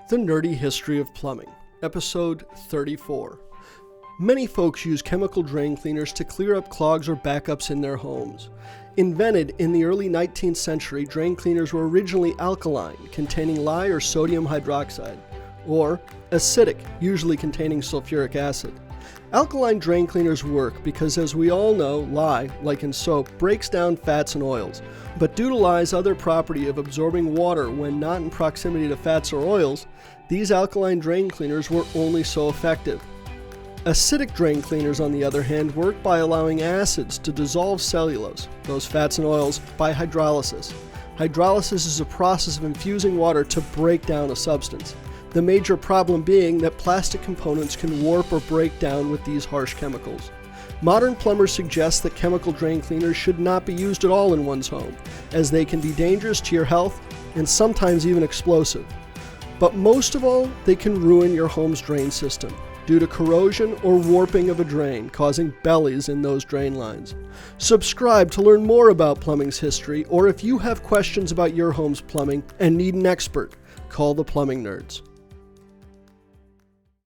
The Nerdy History of Plumbing, Episode 34. Many folks use chemical drain cleaners to clear up clogs or backups in their homes. Invented in the early 19th century, drain cleaners were originally alkaline, containing lye or sodium hydroxide, or acidic, usually containing sulfuric acid. Alkaline drain cleaners work because, as we all know, lye, like in soap, breaks down fats and oils. But due to lye's other property of absorbing water when not in proximity to fats or oils, these alkaline drain cleaners were only so effective. Acidic drain cleaners, on the other hand, work by allowing acids to dissolve cellulose, those fats and oils, by hydrolysis. Hydrolysis is a process of infusing water to break down a substance. The major problem being that plastic components can warp or break down with these harsh chemicals. Modern plumbers suggest that chemical drain cleaners should not be used at all in one's home, as they can be dangerous to your health and sometimes even explosive. But most of all, they can ruin your home's drain system due to corrosion or warping of a drain, causing bellies in those drain lines. Subscribe to learn more about plumbing's history, or if you have questions about your home's plumbing and need an expert, call the Plumbing Nerds.